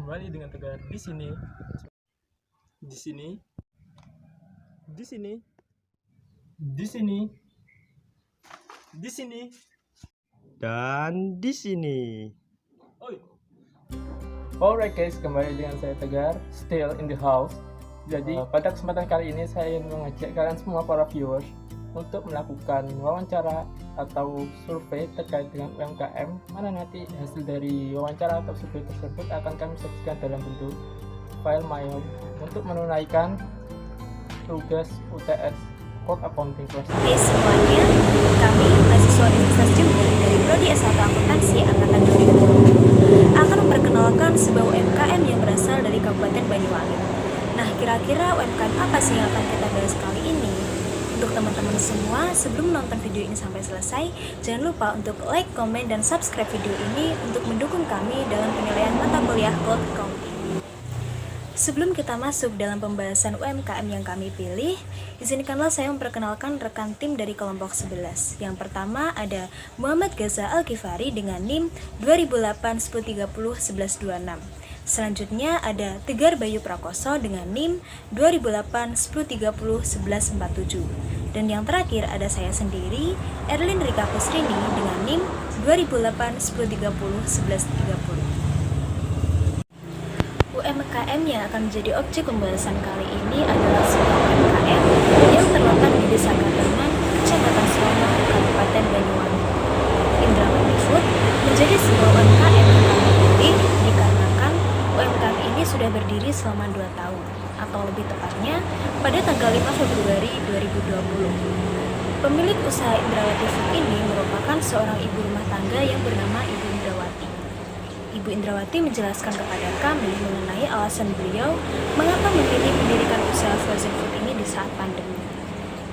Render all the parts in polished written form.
kembali dengan Tegar di sini, di sini, di sini, di sini, di sini, dan di sini. Oi. Alright guys, kembali dengan saya Tegar, still in the house. Jadi pada kesempatan kali ini saya ingin mengajak kalian semua para viewers untuk melakukan wawancara atau survei terkait dengan UMKM, mana nanti hasil dari wawancara atau survei tersebut akan kami sajikan dalam bentuk file mail untuk menunaikan tugas UTS Code Accounting Class. Hai semuanya, kami mahasiswa Universitas Jember dari Prodi S1 Akuntansi Angkatan 2020 akan memperkenalkan sebuah UMKM yang berasal dari Kabupaten Banyuwangi. Nah, kira-kira UMKM apa sih yang akan kita bahas kali ini? Untuk teman-teman semua, sebelum nonton video ini sampai selesai, jangan lupa untuk like, komen, dan subscribe video ini untuk mendukung kami dalam penilaian mata kuliah Code Accounting. Sebelum kita masuk dalam pembahasan UMKM yang kami pilih, izinkanlah saya memperkenalkan rekan tim dari kelompok 11. Yang pertama ada Muhammad Gaza Al-Ghifari dengan NIM 2008-1030-1126. Selanjutnya ada Tegar Bayu Prakoso dengan NIM 2008-1030-1147. Dan yang terakhir ada saya sendiri, Erlin Rika Kusrini dengan NIM 2008-1030-1130. UMKM yang akan menjadi objek pembahasan kali ini adalah sebuah UMKM yang terletak di Desa Kadangan, Kecamatan Selama, Kabupaten Banyuwangi. Indrawati Food menjadi sebuah UMKM yang kami pilih dikarenakan UMKM ini sudah berdiri selama 2 tahun, atau lebih tepatnya pada tanggal 5 Februari 2020. Pemilik usaha Indrawati Food ini merupakan seorang ibu rumah tangga yang bernama Ibu Indrawati. Ibu Indrawati menjelaskan kepada kami mengenai alasan beliau mengapa memilih mendirikan usaha frozen food ini di saat pandemi.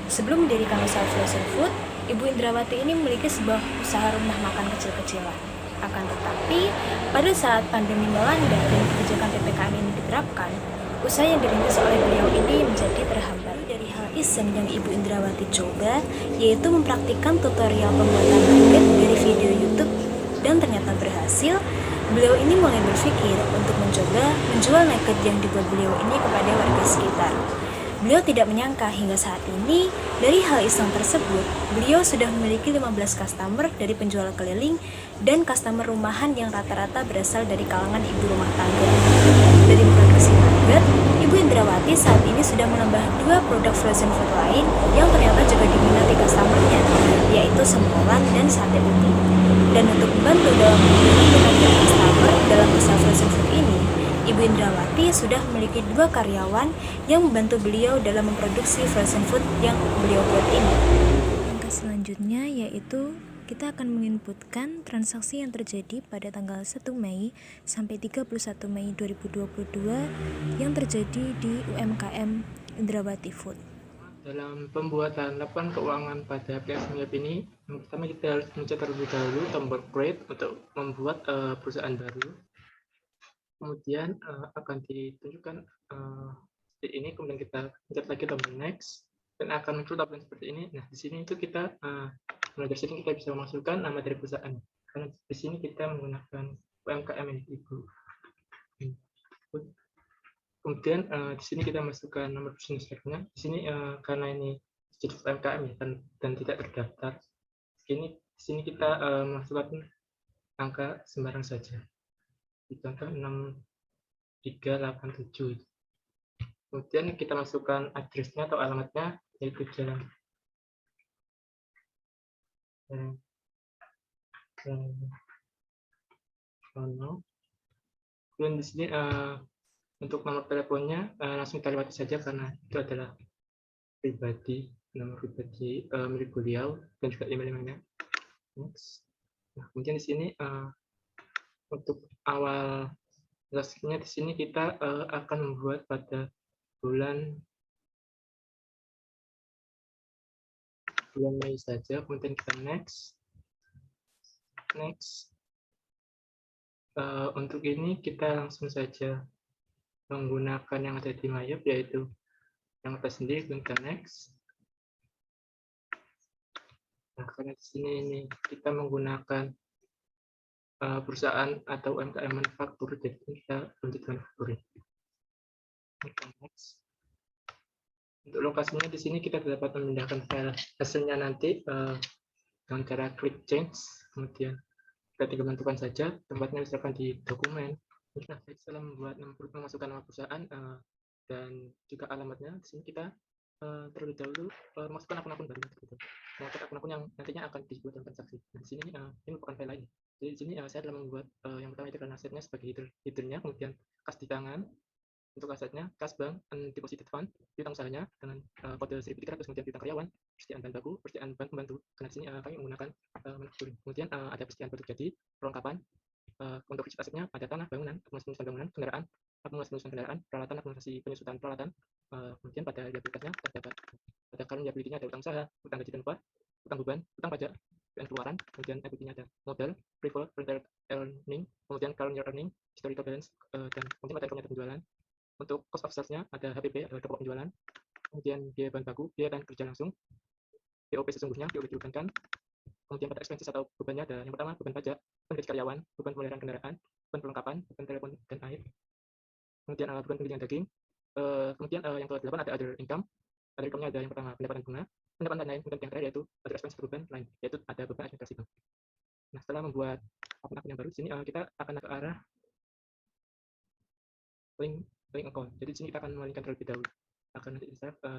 Sebelum mendirikan usaha frozen food, Ibu Indrawati ini memiliki sebuah usaha rumah makan kecil-kecilan. Akan tetapi, pada saat pandemi melanda dan kebijakan PPKM ini diterapkan, usaha yang dirintis oleh beliau ini menjadi terhambat. Dari hal iseng yang Ibu Indrawati coba, yaitu mempraktikkan tutorial pembuatan nugget dari video YouTube, dan ternyata berhasil. Beliau ini mulai berpikir untuk mencoba menjual nugget yang dibuat beliau ini kepada warga sekitar. Beliau tidak menyangka hingga saat ini, dari hal iseng tersebut, beliau sudah memiliki 15 customer dari penjual keliling dan customer rumahan yang rata-rata berasal dari kalangan ibu rumah tangga. Dari memproduksi nugget, Ibu Indrawati saat ini sudah menambah 2 produk frozen food lain yang ternyata juga diminati customernya, yaitu semolan dan sate putih. Dan untuk membantu dalam menambah customer dalam usaha frozen food ini, Ibu Indrawati sudah memiliki 2 karyawan yang membantu beliau dalam memproduksi frozen food yang beliau buat ini. Langkah selanjutnya yaitu kita akan menginputkan transaksi yang terjadi pada tanggal 1 Mei sampai 31 Mei 2022 yang terjadi di UMKM Indrawati Food. Dalam pembuatan laporan keuangan pada aplikasi Miyap ini, yang pertama kita harus mencet terlebih dahulu tombol create untuk membuat perusahaan baru. Kemudian akan ditunjukkan seperti ini, kemudian kita pencet lagi tombol next dan akan muncul tampilan seperti ini. Nah, di sini itu kita mulai dari sini kita bisa memasukkan nama dari perusahaan. Karena di sini kita menggunakan UMKM Ibu. Kemudian di sini kita masukkan nomor bisnis cardnya. Di sini karena ini jadi UMKM ya, dan tidak terdaftar. Di sini kita masukkan angka sembarang saja. Contoh 6387. Kemudian kita masukkan addressnya atau alamatnya, yaitu Jalan Sono. Kemudian di sini untuk nomor teleponnya langsung kita lewati saja karena itu adalah pribadi, nomor pribadi milik beliau dan juga emailnya. Next. Nah, kemudian di sini untuk awal transaksinya di sini kita akan membuat pada bulan Mei saja. Kemudian kita next. Untuk ini kita langsung saja menggunakan yang ada di Mayap, yaitu yang atas sendiri. Kita next. Nah, karena di sini ini kita menggunakan perusahaan atau UMKM manufaktur, jadi kita lanjut manufaktur. Next. Untuk lokasinya di sini kita dapat memindahkan file hasilnya nanti dengan cara klik change, kemudian kita tinggal menentukan saja tempatnya, misalkan di dokumen. Nah, setelah memasukkan nama perusahaan dan juga alamatnya, di sini kita terlebih dahulu masukkan akun-akun baru, mengangkat akun-akun yang nantinya akan dibuat dalam transaksi. Nah, di sini ini merupakan file lain. Jadi di sini saya telah membuat yang pertama itu adalah asetnya sebagai header-nya, kemudian kas di tangan untuk asetnya, kas bank, undeposited fund, piutang usahanya dengan kode 1300, kemudian piutang karyawan, persediaan bahan baku, persediaan bahan pembantu. Karena di sini kami menggunakan manufacturing. Kemudian ada persediaan produk jadi, perlengkapan, untuk fisik asetnya ada tanah, bangunan, akumulasi penyusutan bangunan, kendaraan, akumulasi penyusutan kendaraan, peralatan, akumulasi penyusutan peralatan. Kemudian pada liabilitasnya terdapat pada current liability-nya ada utang usaha, utang gaji dan upah, utang beban, utang pajak, dan keluaran. Kemudian equity-nya ada modal, preferred earning, kemudian current year earning, historical balance, dan kemudian pada rekomendasi penjualan. Untuk cost of sales-nya ada HPP, pokok penjualan, kemudian biaya bahan baku, biaya dan kerja langsung, BOP sesungguhnya, BOP dibebankan. Kemudian pada expenses atau bebannya ada yang pertama beban pajak, beban gaji karyawan, beban pemeliharaan kendaraan, beban perlengkapan, beban telepon dan air, kemudian beban pembelian daging. Kemudian yang ke-8 ada other income. Other income-nya ada yang pertama pendapatan bunga, pendapatan lain, kemudian yang terakhir yaitu other expense beban lain, yaitu ada beban administrasi bank. Nah, setelah membuat akun-akun yang baru, di sini kita akan ke arah link account. Jadi di sini kita akan melinkkan terlebih dahulu.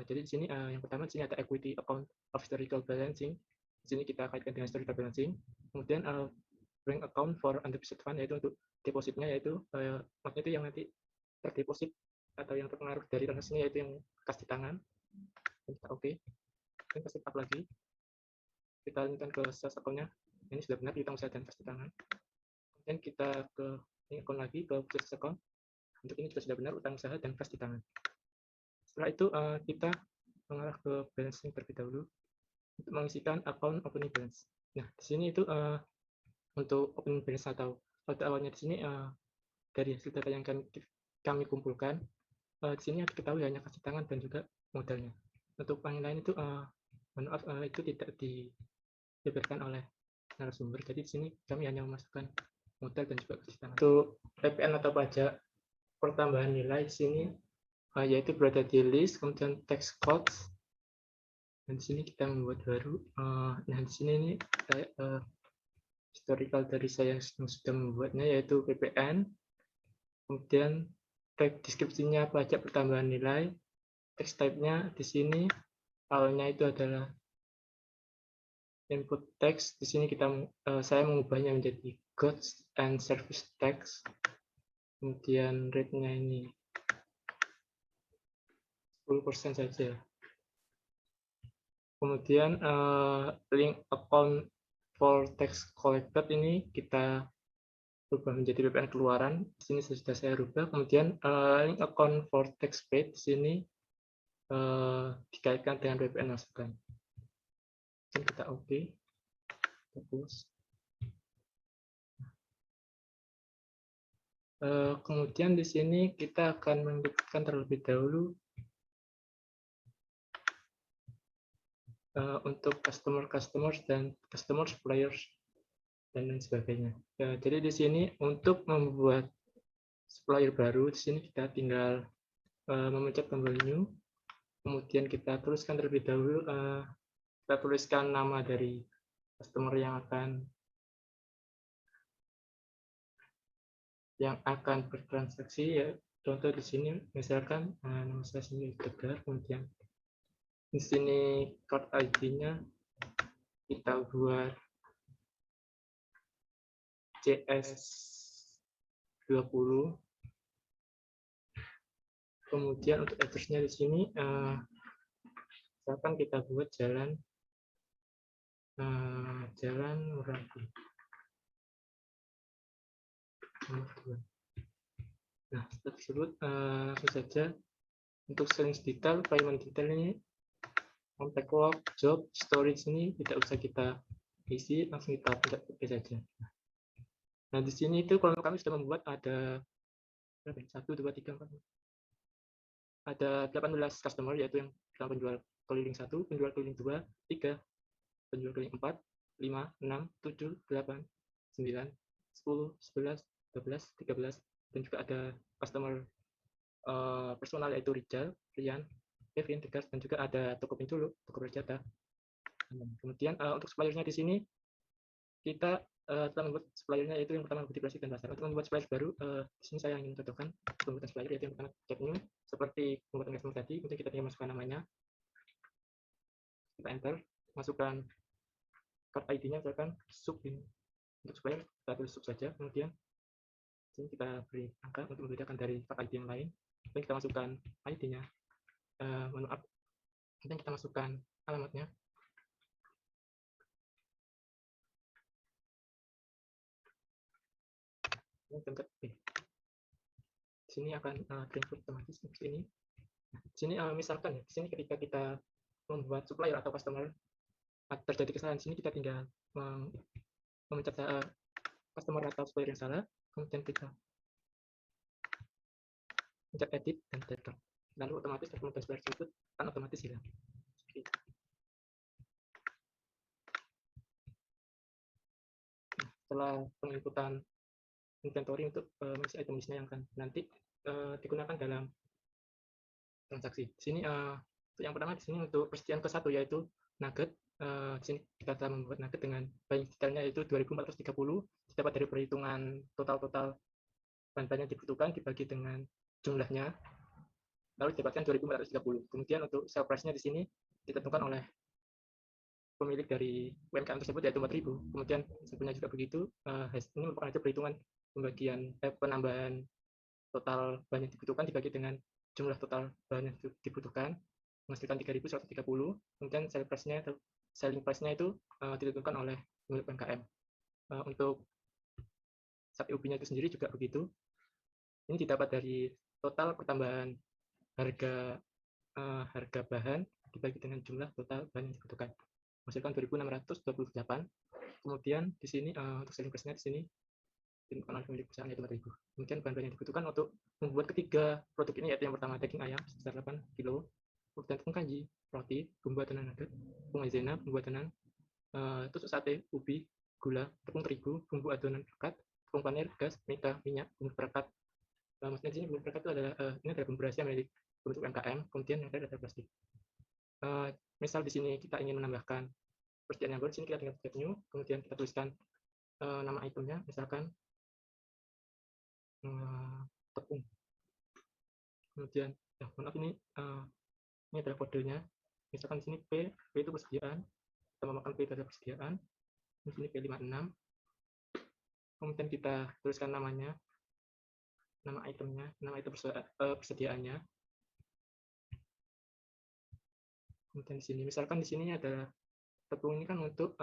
Jadi di sini yang pertama di sini ada equity account of historical balancing. Di sini kita kaitkan dengan historical balancing. Kemudian bank account for undeposited fund, yaitu untuk depositnya, yaitu maksudnya itu yang nanti terdeposit atau yang terpengaruh dari transaksinya, yaitu yang kas di tangan. Kita oke. Kita setup lagi. Kita linkkan ke sales account-nya. Ini sudah benar piutang usaha dan kas di tangan. Kemudian kita ke link account lagi ke sales account. Untuk ini juga sudah benar utang usaha dan kas di tangan. Setelah itu kita mengarah ke balancing terlebih dahulu untuk mengisikan account opening balance. Nah, di sini itu untuk opening balance atau pada awalnya di sini dari hasil data yang kami kumpulkan, di sini diketahui hanya kas di tangan dan juga modalnya. Untuk yang lain itu maaf itu tidak dibeberkan oleh narasumber. Jadi di sini kami hanya memasukkan modal dan juga kas di tangan. Untuk PPN atau pajak pertambahan nilai di sini yaitu berada di list, kemudian text codes, dan di sini kita membuat baru. Nah, di sini ini historical dari saya yang sudah membuatnya, yaitu PPN, kemudian tag deskripsinya pajak pertambahan nilai, text type-nya di sini awalnya itu adalah input text. Di sini saya mengubahnya menjadi goods and service tax. Kemudian rate-nya ini 10% saja. Kemudian link account for tax collected ini kita rubah menjadi PPN keluaran. Di sini sudah saya rubah. Kemudian link account for tax paid di sini dikaitkan dengan PPN masukan. Kita oke. Fokus. Kemudian di sini kita akan menyebutkan terlebih dahulu untuk customers dan customer suppliers dan lain sebagainya. Jadi di sini untuk membuat supplier baru, di sini kita tinggal memencet tombol new, kemudian kita tuliskan terlebih dahulu, kita tuliskan nama dari customer yang akan bertransaksi, ya. Contoh di sini misalkan nama saya sendiri Tegar, kemudian di sini card ID-nya kita buat CS20. Kemudian untuk address-nya di sini misalkan kita buat jalan Merapi. Nah, setelah tersebut langsung saja untuk search detail, payment detail ini, contact log, job, storage ini tidak usah kita isi, langsung kita pencet OK saja. Nah, di sini itu kalau kami sudah membuat ada 1, 2, 3, 4, ada 18 customer, yaitu yang penjual keliling 1, penjual keliling 2, 3, penjual keliling 4, 5, 6, 7, 8, 9, 10, 11, 12, 13, dan juga ada customer personal yaitu Rijal, Rian, Kevin, Tegar, dan juga ada toko Pintu, toko berjata. Kemudian untuk suppliernya di sini kita telah membuat suppliernya yaitu yang pertama Budi Plastik dan Pasar. Untuk membuat supplier baru, di sini saya ingin contohkan pembuatan supplier yaitu yang pertama Get New, seperti pembuatan resume tadi. Kemudian kita tinggal masukkan namanya, kita enter, masukkan card ID-nya, misalkan sub ini. Untuk supplier kita tulis sub saja, kemudian sini kita beri angka untuk membedakan dari card ID yang lain. Kemudian kita masukkan ID-nya, menu up, kemudian kita masukkan alamatnya. Tempat B. Di sini akan transfer otomatis seperti ini. Nah, di sini misalkan ya, di sini ketika kita membuat supplier atau customer terjadi kesalahan, di sini kita tinggal memencet customer atau supplier yang salah, kemudian kita pencet edit dan delete, lalu otomatis dokumen supplier tersebut akan otomatis hilang. Nah, setelah penginputan inventory untuk mengisi item listnya yang akan nanti digunakan dalam transaksi. Di sini yang pertama di sini untuk persediaan ke-1 yaitu nugget. Di sini kita telah membuat nugget dengan buying detailnya yaitu 2430, didapat dari perhitungan total bahan-bahan yang dibutuhkan dibagi dengan jumlahnya, lalu didapatkan 2430. Kemudian untuk sale price-nya di sini ditentukan oleh pemilik dari UMKM tersebut yaitu 4000. Kemudian sebenarnya juga begitu. Ini merupakan hasil perhitungan pembagian penambahan total bahan yang dibutuhkan dibagi dengan jumlah total bahan yang dibutuhkan menghasilkan 3130. Kemudian selling price-nya itu ditentukan oleh pemilik UMKM. Untuk sapi ubinya itu sendiri juga begitu. Ini didapat dari total pertambahan harga bahan dibagi dengan jumlah total bahan yang dibutuhkan menghasilkan 2628. Kemudian di sini untuk selling price-nya di sini ditentukan oleh pemilik perusahaan yaitu 4000. Kemudian bahan-bahan yang dibutuhkan untuk membuat ketiga produk ini yaitu yang pertama daging ayam sebesar 8 kg, kemudian tepung kanji, roti, bumbu adonan nugget, tepung maizena, bumbu adonan, tusuk sate, ubi, gula, tepung terigu, bumbu adonan pekat, tepung panir, gas, mita, minyak, bumbu perekat. Maksudnya di sini bumbu perekat itu adalah ini adalah bumbu rahasia milik produk UMKM, kemudian yang ada plastik. Misal di sini kita ingin menambahkan persediaan yang baru, di sini kita tinggal get new, kemudian kita tuliskan nama itemnya, misalkan tepung. Kemudian, maaf ini adalah kodenya. Misalkan di sini P itu persediaan, kita memakan P itu adalah persediaan. Di sini P56. Kemudian kita tuliskan namanya, nama itemnya, nama item persediaannya. Kemudian di sini, misalkan di sini ada tepung ini kan untuk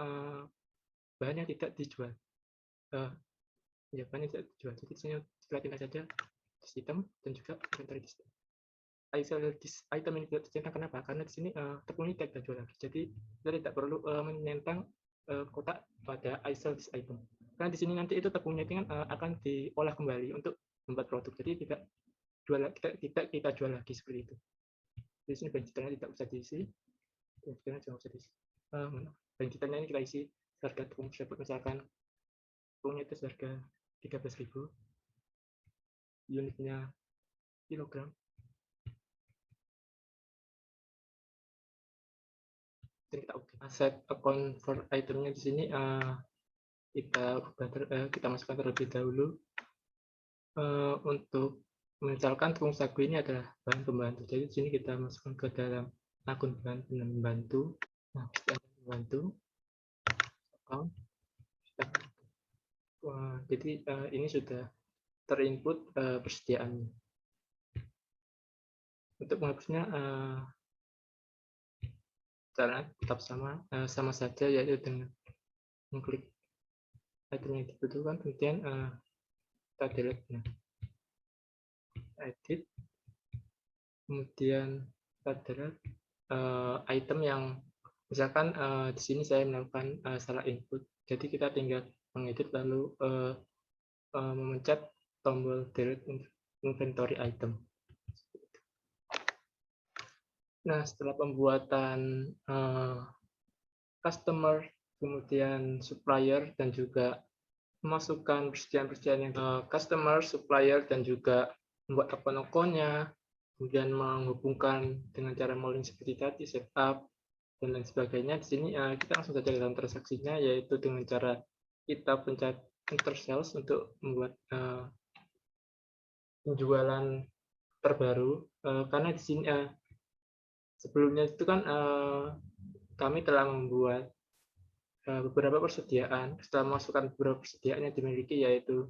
bahan yang tidak dijual. Ya, bahan yang tidak dijual. Jadi di sini kita tinggal saja sistem dan juga inventory system. Item ini tidak tercentang kenapa? Karena di sini tepung ini tidak dijual lagi. Jadi kita tidak perlu menyentang kotak pada I sell this item. Karena di sini nanti itu tepungnya itu kan akan diolah kembali untuk membuat produk. Jadi tidak kita jual lagi seperti itu. Di sini bahan detailnya tidak usah diisi. Bahan detailnya juga usah diisi. Bahan detailnya ini kita isi harga tepung tersebut, misalkan tepungnya itu harga 13.000, unitnya kilogram. Dan kita set account for itemnya di sini kita masukkan terlebih dahulu untuk misalkan tepung sagu ini adalah bahan pembantu. Jadi di sini kita masukkan ke dalam akun bahan pembantu. Nah, pembantu account. Jadi ini sudah terinput persediaannya. Untuk menghapusnya cara tetap sama saja, yaitu dengan mengklik item yang dibutuhkan, kemudian kita delete. Edit, kemudian kita delete item yang misalkan di sini saya melakukan salah input, jadi kita tinggal mengedit lalu memencet tombol delete inventory item. Nah, setelah pembuatan customer, kemudian supplier dan juga memasukkan persediaan-persediaan yang customer, supplier, dan juga membuat akun akunnya, kemudian menghubungkan dengan cara mailing seperti tadi, setup, dan lain sebagainya. Di sini kita langsung saja dalam transaksinya, yaitu dengan cara kita pencet enter sales untuk membuat penjualan terbaru. Karena di sini sebelumnya itu kan kami telah membuat beberapa persediaan. Setelah memasukkan beberapa persediaan yang dimiliki, yaitu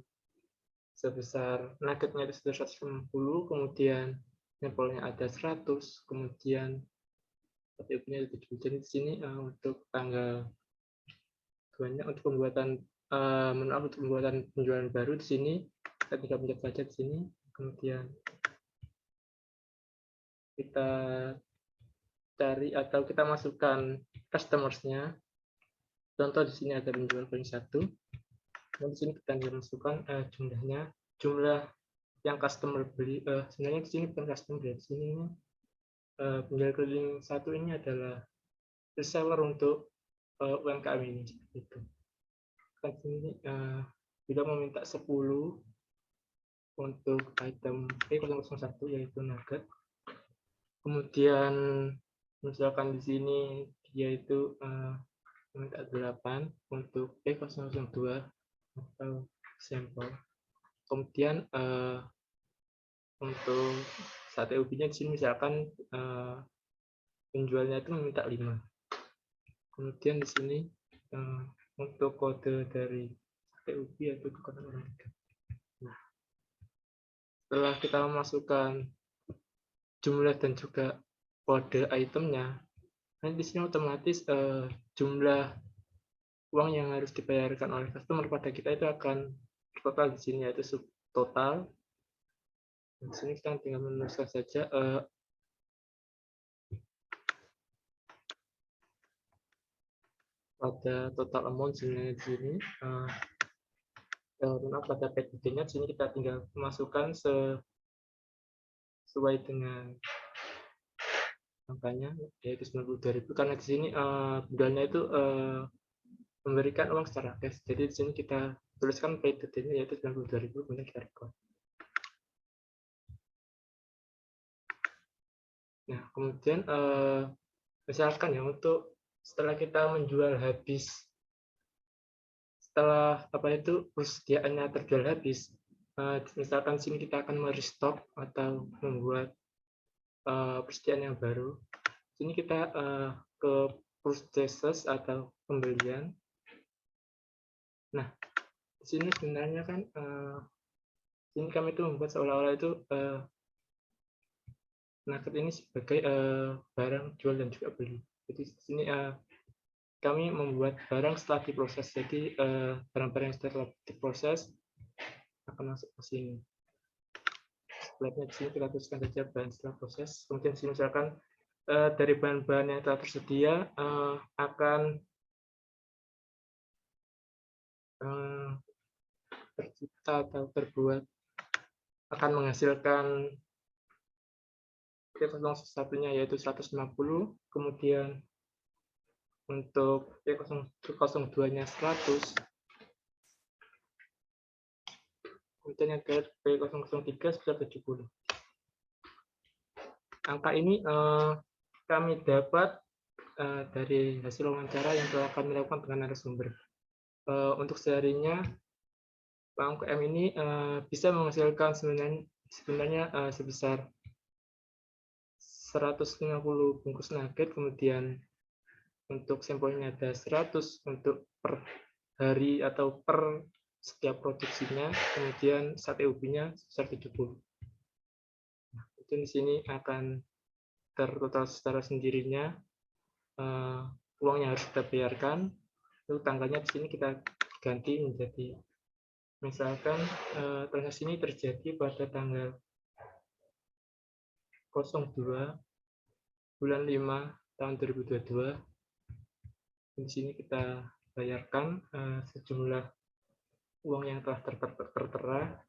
sebesar nuggetnya itu sudah 150, kemudian sampelnya ada 100, kemudian PTU-nya 7. Jadi di sini untuk tanggal banyak untuk pembuatan untuk pembuatan penjualan baru di sini kita tinggal pencet saja di sini, kemudian kita cari atau kita masukkan customersnya. Contoh di sini ada penjual paling 1. Dan di sini kita masukkan jumlahnya, jumlah yang customer beli. Sebenarnya di sini bukan customer ya, di sini penjual keliling 1 ini adalah reseller untuk UMKM ini. Gitu. Di sini bila meminta 10 untuk item P001 yaitu nugget. Kemudian misalkan di sini dia itu meminta 8 untuk P002 atau sampel. Kemudian untuk sate ubinya di sini misalkan penjualnya itu meminta 5. Kemudian di sini untuk kode dari sate ubi yaitu kode orang 3. Nah, setelah kita memasukkan jumlah dan juga kode itemnya, nanti di sini otomatis jumlah uang yang harus dibayarkan oleh customer pada kita itu akan total di sini, yaitu subtotal. Di sini kita tinggal menuliskan saja pada total amount sebenarnya di sini. Pada PDD-nya di sini kita tinggal memasukkan sesuai dengan angkanya, yaitu 92.000, karena di sini bulannya itu memberikan uang secara cash. Jadi di sini kita tuliskan PDD-nya yaitu 92.000, kemudian kita record. Nah, kemudian misalkan ya, untuk setelah kita menjual habis, setelah persediaannya terjual habis, misalkan sini kita akan merestock atau membuat persediaan yang baru. Sini kita ke purchases atau pembelian. Nah, di sini sebenarnya kan sini kami itu membuat seolah-olah itu nugget ini sebagai barang jual dan juga beli. Jadi di sini kami membuat barang setelah diproses. Jadi barang-barang yang setelah diproses akan masuk ke sini. Slide-nya di sini kita tuliskan saja bahan setelah proses. Kemudian di sini misalkan dari bahan-bahan yang telah tersedia akan tercipta atau terbuat, akan menghasilkan P01-nya yaitu 150, kemudian untuk P02-nya 100, kemudian yang ke P003 sebesar 70. Angka ini kami dapat dari hasil wawancara yang telah kami lakukan dengan narasumber. Untuk seharinya Pak UMKM ini bisa menghasilkan sebenarnya sebesar 150 bungkus nugget, kemudian untuk sampelnya ada 100 untuk per hari atau per setiap produksinya, kemudian sate ubinya sebesar 70. Nah, itu di sini akan tertotal secara sendirinya uang yang harus kita bayarkan. Lalu tanggalnya di sini kita ganti menjadi, misalkan transaksi ini terjadi pada tanggal 02 bulan 5 tahun 2022. Di sini kita bayarkan sejumlah uang yang telah tertera.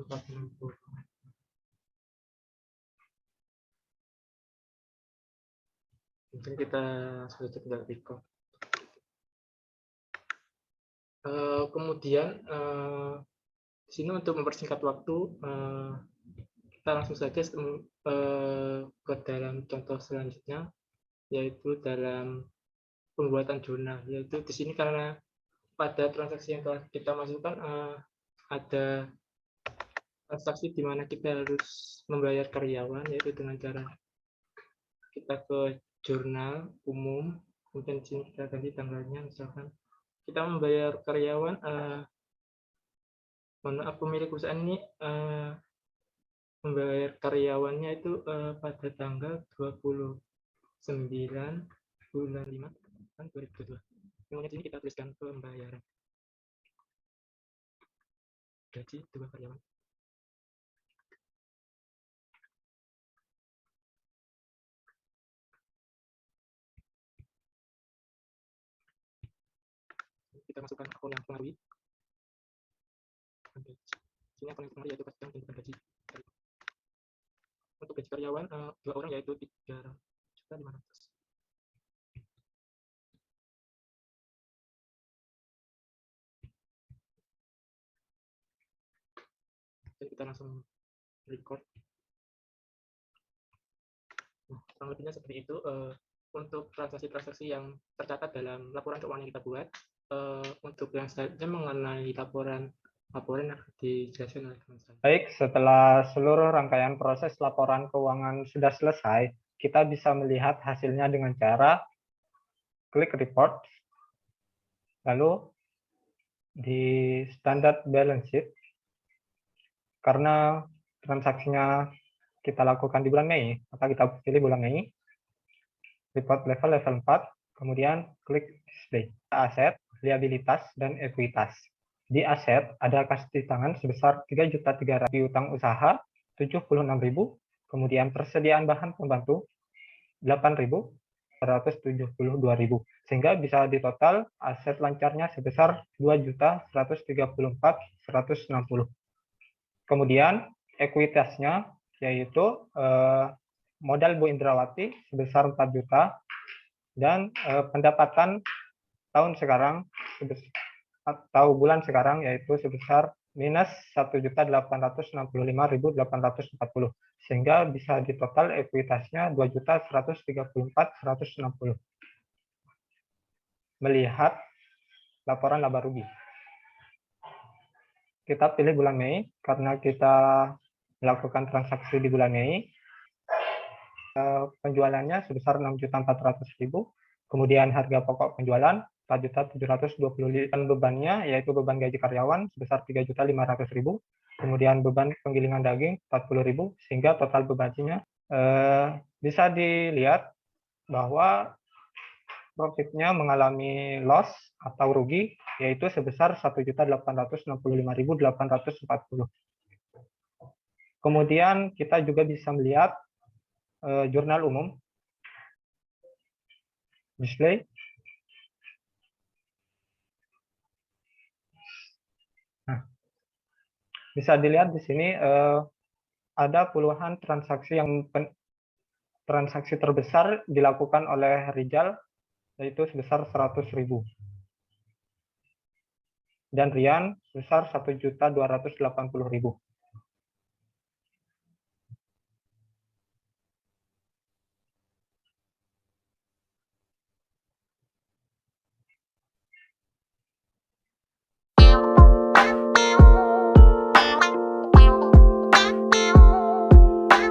460. Mungkin kita sudah tinggal record. Kemudian di sini untuk mempersingkat waktu, kita langsung saja ke dalam contoh selanjutnya, yaitu dalam pembuatan jurnal. Yaitu di sini karena pada transaksi yang telah kita masukkan ada transaksi di mana kita harus membayar karyawan, yaitu dengan cara kita ke jurnal umum, kemudian di sini kita ganti tanggalnya, misalkan kita membayar karyawan, pemilik perusahaan ini membayar karyawannya itu pada tanggal 29 bulan 5 tahun 2022. Kemudian sini kita tuliskan pembayaran gaji 2 karyawan. Kita masukkan akun yang pengaruhi. Sini akun yang pengaruhi yaitu pastikan tentukan gaji. Untuk gaji karyawan 2 orang yaitu 3.500.000. Jadi kita langsung record. Nah, kurang lebihnya seperti itu untuk transaksi-transaksi yang tercatat dalam laporan keuangan yang kita buat. Untuk yang selanjutnya mengenai laporan yang dijelaskan oleh teman saya. Baik, setelah seluruh rangkaian proses laporan keuangan sudah selesai, kita bisa melihat hasilnya dengan cara klik report, lalu di standard balance sheet, karena transaksinya kita lakukan di bulan Mei, maka kita pilih bulan Mei, report level 4, kemudian klik display, aset, liabilitas, dan ekuitas. Di aset ada kas di tangan sebesar 3.300.000, di utang usaha 76.000, kemudian persediaan bahan pembantu 8.172.000, sehingga bisa di total aset lancarnya sebesar 2.134.160. Kemudian ekuitasnya yaitu modal Bu Indrawati sebesar 4 juta dan pendapatan tahun sekarang atau bulan sekarang yaitu sebesar minus 1.865.840, sehingga bisa di total ekuitasnya 2.134.160. Melihat laporan laba rugi, kita pilih bulan Mei karena kita melakukan transaksi di bulan Mei. Penjualannya sebesar 6.400.000, kemudian harga pokok penjualan 4.725.000, dan bebannya yaitu beban gaji karyawan sebesar 3.500.000, kemudian beban penggilingan daging 40.000, sehingga total bebannya bisa dilihat bahwa profitnya mengalami loss atau rugi yaitu sebesar 1.865.840. Kemudian kita juga bisa melihat jurnal umum, display. Nah, bisa dilihat di sini ada puluhan transaksi transaksi terbesar dilakukan oleh Rijal yaitu sebesar 100.000 dan Rian sebesar 1.280.000.